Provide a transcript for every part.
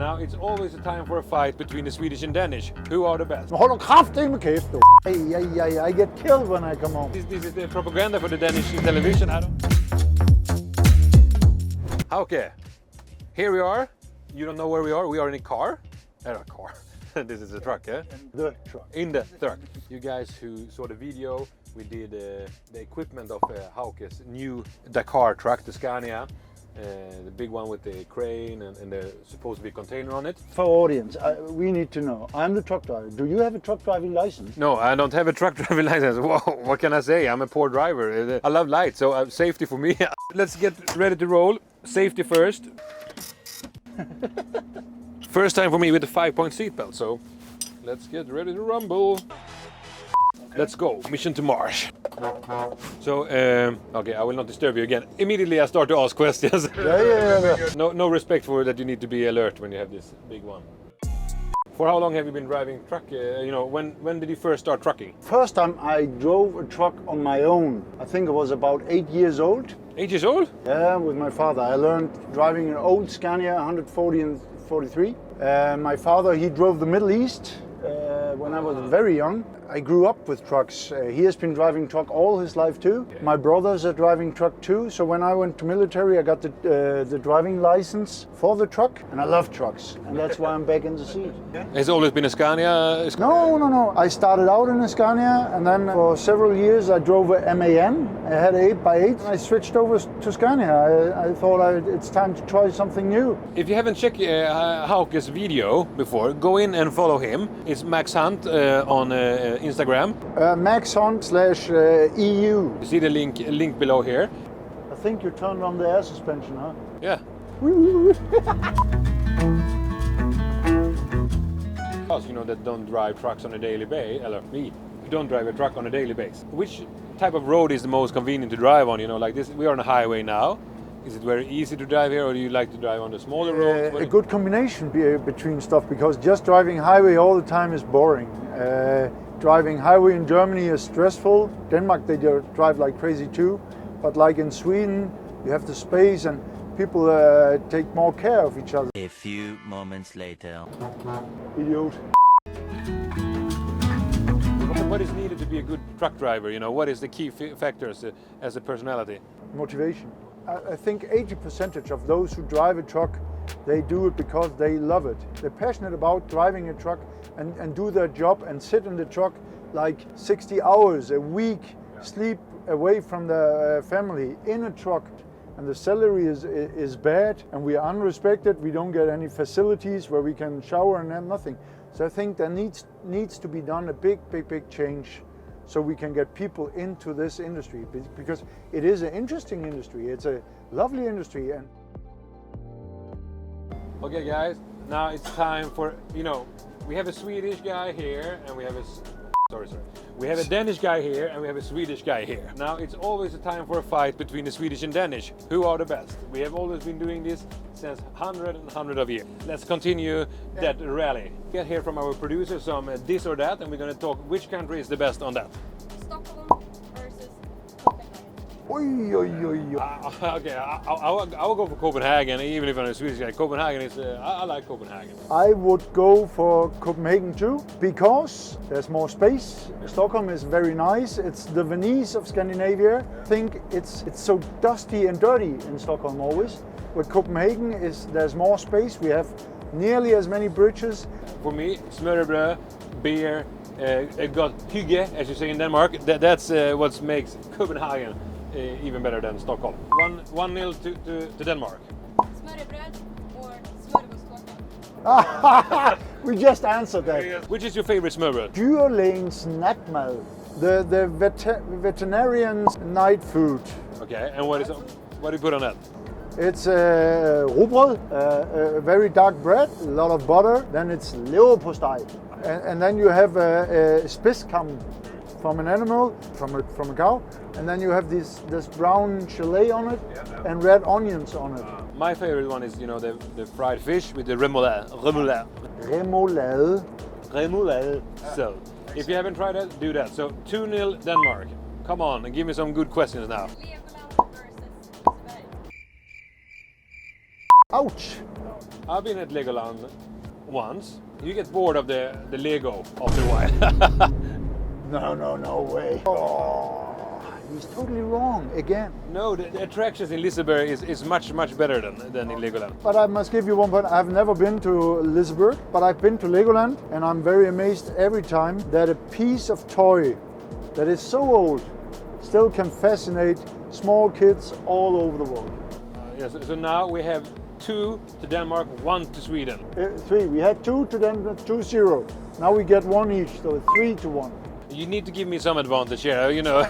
Now it's always a time for a fight between the Swedish and Danish. Who are the best? Hold on, kraftedeme kæft, du. I get killed when I come home. This is the propaganda for the Danish television. I don't... Okay, here we are. You don't know where we are. We are in a car. A car. This is a truck, eh? The truck. In the truck. You guys who saw the video, we did the equipment of Hauke's new Dakar truck, the Scania. The big one with the crane and the supposed to be container on it. For audience, we need to know. I'm the truck driver. Do you have a truck driving license? No, I don't have a truck driving license. Whoa, what can I say? I'm a poor driver. I love lights, so safety for me. Let's get ready to roll. Safety first. First time for me with a 5-point seatbelt, so let's get ready to rumble. Let's go. Mission to Mars. So, okay, I will not disturb you again. Immediately I start to ask questions. Yeah. No respect for that you need to be alert when you have this big one. For how long have you been driving truck? When did you first start trucking? First time I drove a truck on my own. I think I was about 8 years old. 8 years old? Yeah, with my father. I learned driving an old Scania 140 and 43. My father, he drove the Middle East when I was very young. I grew up with trucks. He has been driving truck all his life too. Okay. My brothers are driving truck too. So when I went to military, I got the driving license for the truck, and I love trucks, and that's why I'm back in the seat. Yeah. Has it always been a Scania? No. I started out in a Scania, and then for several years I drove a MAN. I had an 8x8. I switched over to Scania. I thought it's time to try something new. If you haven't checked Hauke's video before, go in and follow him. It's Max Hunt on Instagram. Max Hunt /EU. You see the link below here. I think you turned on the air suspension, huh? Yeah. Us, that don't drive trucks on a daily basis, me, who don't drive a truck on a daily basis. Which type of road is the most convenient to drive on? Like this, we are on a highway now. Is it very easy to drive here, or do you like to drive on the smaller roads? A good combination between stuff, because just driving highway all the time is boring. Driving highway in Germany is stressful. Denmark, they drive like crazy too. But like in Sweden, you have the space and people take more care of each other. A few moments later. Idiot. What is needed to be a good truck driver? What is the key factors as a personality? Motivation. I think 80% of those who drive a truck, they do it because they love it. They're passionate about driving a truck and do their job and sit in the truck like 60 hours a week, sleep away from the family in a truck. And the salary is bad, and we are unrespected. We don't get any facilities where we can shower and have nothing. So I think there needs to be done a big change, so we can get people into this industry, because it is an interesting industry. It's a lovely industry. And okay, guys, now it's time for, we have a Swedish guy here, and we have a we have a Danish guy here, and we have a Swedish guy here. Now it's always a time for a fight between the Swedish and Danish. Who are the best? We have always been doing this since hundred of years. Let's continue that rally. Get here from our producer some this or that, and we're going to talk which country is the best on that. Stockholm versus Copenhagen. Okay, I will go for Copenhagen, even if I'm a Swedish guy. Copenhagen is, I like Copenhagen. I would go for Copenhagen too, because there's more space. Stockholm is very nice. It's the Venice of Scandinavia. I think it's so dusty and dirty in Stockholm always. With Copenhagen, there's more space. We have nearly as many bridges. For me, smørrebrød, beer, got hygge, as you say in Denmark. That's what makes Copenhagen even better than Stockholm. 1-0 to Denmark. Smørrebrød or smørrebrød? We just answered that. Which is your favorite smørrebrød? Dyrlægens natmad, the veterinarian's night food. Okay, and what do you put on that? It's rugbrød, very dark bread, a lot of butter. Then it's leverpostej, and then you have a spidskam from an animal, from a cow, and then you have this brown gelée on it, and red onions on it. My favorite one is the fried fish with the remoulade. So if you haven't tried that, do that. So 2-0 Denmark. Come on and give me some good questions now. Legoland versus Liseberg. Ouch! I've been at Legoland once. You get bored of the Lego after a while. No way. Oh, he's totally wrong again. No, the attractions in Liseberg is much better than in Legoland. But I must give you one point. I've never been to Liseberg, but I've been to Legoland, and I'm very amazed every time that a piece of toy that is so old still can fascinate small kids all over the world. Yes, so now we have 2 to Denmark, 1 to Sweden. 3. We had 2 to Denmark, 2-0. Now we get 1 each, so 3-1. You need to give me some advantage here, you know.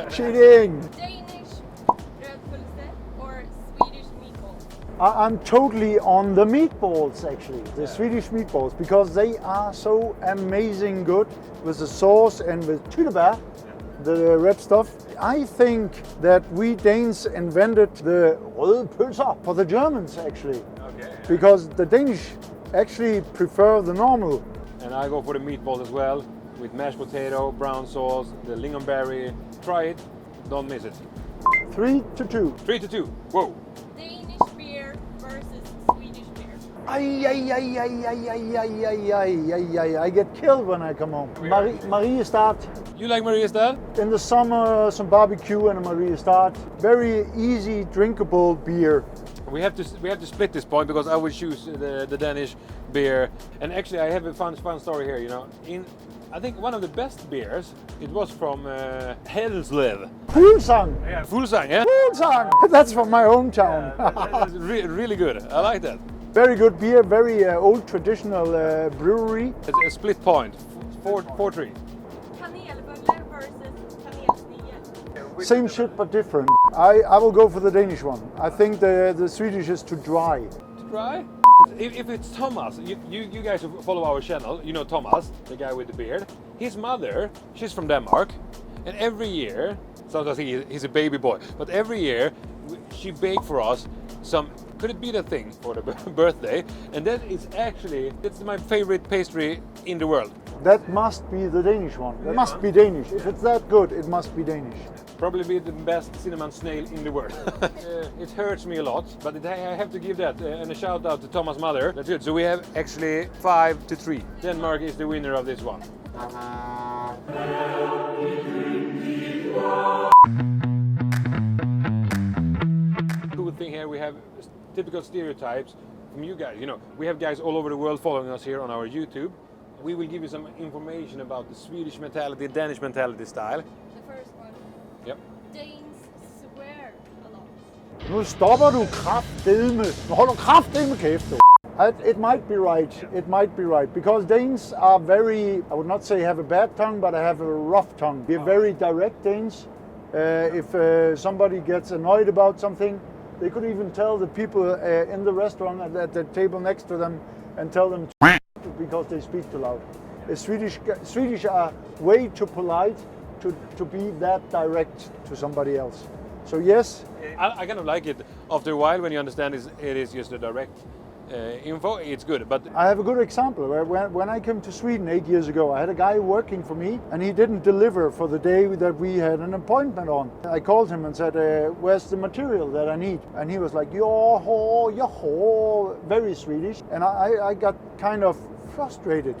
Cheating! Danish rödpölse or Swedish meatballs? I'm totally on the meatballs, actually, the Swedish meatballs, because they are so amazing good with the sauce and with tyttebær, the red stuff. I think that we Danes invented the rødpølser for the Germans, actually, because the Danish actually prefer the normal. And I go for the meatballs as well, with mashed potato, brown sauce, the lingonberry. Try it, don't miss it. 3-2. 3-2. Whoa. Danish beer versus Swedish beer. I get killed when I come home. Marie Start. You like Maria's dad? In the summer, some barbecue and a Marie Start. Very easy, drinkable beer. We have to split this point because I will choose the Danish beer. And actually, I have a fun story here. You know, I think one of the best beers. It was from Hellslev. Fuglsang. Yeah, Fuglsang. Yeah. Fuglsang. That's from my hometown. That's really good. I like that. Very good beer. Very old traditional brewery. It's a split point. 4-3. Kanelbulle versus kanelsnigel. Same shit but different. I will go for the Danish one. I think the Swedish is too dry. Try. If it's Thomas, you guys who follow our channel, you know Thomas, the guy with the beard. His mother, she's from Denmark, and every year, sometimes he's a baby boy, but every year she baked for us some. Could it be the thing for the birthday? And that is actually, it's my favorite pastry in the world. That must be the Danish one. It must be Danish. If it's that good, it must be Danish. Probably be the best cinnamon snail in the world. It hurts me a lot, but I have to give that and a shout out to Thomas' mother. That's good. So we have actually 5-3. Denmark is the winner of this one. Cool thing here, we have typical stereotypes from you guys. You know, we have guys all over the world following us here on our YouTube. We will give you some information about the Swedish mentality, Danish mentality style. The first one. Yep. Danes swear a lot. Nu stopper du kraftedeme. Nu holder du kraftedeme kæft, du. It might be right. It might be right because Danes are very, I would not say have a bad tongue, but I have a rough tongue. We're very direct Danes. If somebody gets annoyed about something, they could even tell the people in the restaurant at the table next to them and tell them because they speak too loud. The Swedish are way too polite to be that direct to somebody else. So yes, I kind of like it after a while when you understand it is just a direct info. It's good, but I have a good example. When I came to Sweden 8 years ago, I had a guy working for me and he didn't deliver for the day that we had an appointment on. I called him and said, where's the material that I need? And he was like, yo, very Swedish. And I got kind of frustrated.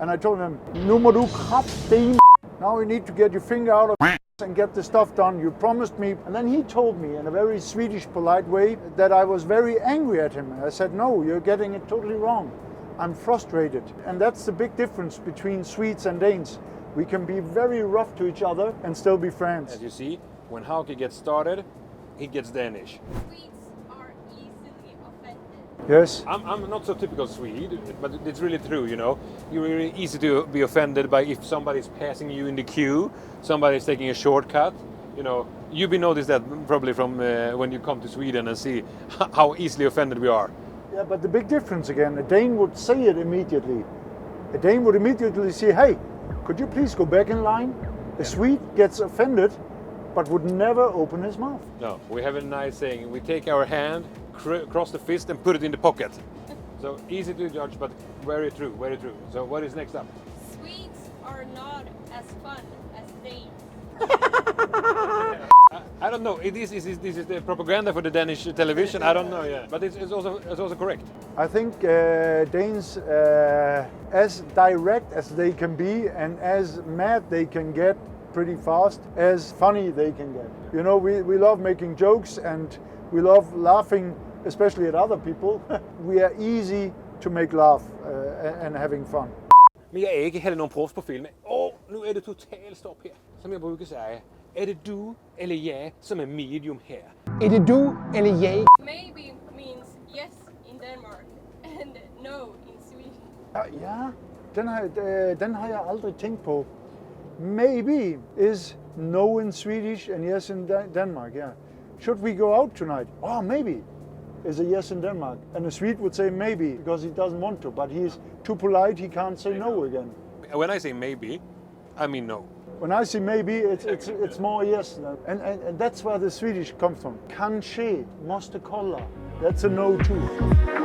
And I told him, nu må du kraftedeme. Now you need to get your finger out of and get the stuff done. You promised me. And then he told me in a very Swedish polite way that I was very angry at him. I said, no, you're getting it totally wrong. I'm frustrated. And that's the big difference between Swedes and Danes. We can be very rough to each other and still be friends. as you see, when Hauke gets started, he gets Danish. Swedes are easily offended. Yes. I'm not so typical Swede, but it's really true, you know. You're really easy to be offended by if somebody's passing you in the queue, somebody's taking a shortcut. You know, you've been noticed that probably from when you come to Sweden and see how easily offended we are. Yeah, but the big difference again, a Dane would say it immediately. A Dane would immediately say, hey, could you please go back in line? A Swede gets offended, but would never open his mouth. No, we have a nice saying. We take our hand, cross the fist and put it in the pocket. So easy to judge, but very true, very true. So what is next up? Swedes are not as fun as Danes. I don't know. This is the propaganda for the Danish television. I don't know. Yeah, but it's also correct. I think Danes, as direct as they can be and as mad they can get pretty fast, as funny they can get. You know, we love making jokes and we love laughing, especially at other people. We are easy to make laugh and having fun. Men jeg er ikke heller nogen profs på film. Nu er det totalt stop her. Som jeg bruger sige, er det du eller jeg, som er medium her? Er det du eller jeg? Maybe means yes in Denmark and no in Sweden. Ja, den har jeg aldrig tænkt på. Maybe is no in Swedish and yes in Denmark, yeah. Should we go out tonight? Oh, maybe is a yes in Denmark. And a Swede would say maybe because he doesn't want to, but he's too polite, he can't say no again. When I say maybe, I mean no. When I say maybe, it's more yes. And that's where the Swedish comes from. Kanske, måste kolla. That's a no too.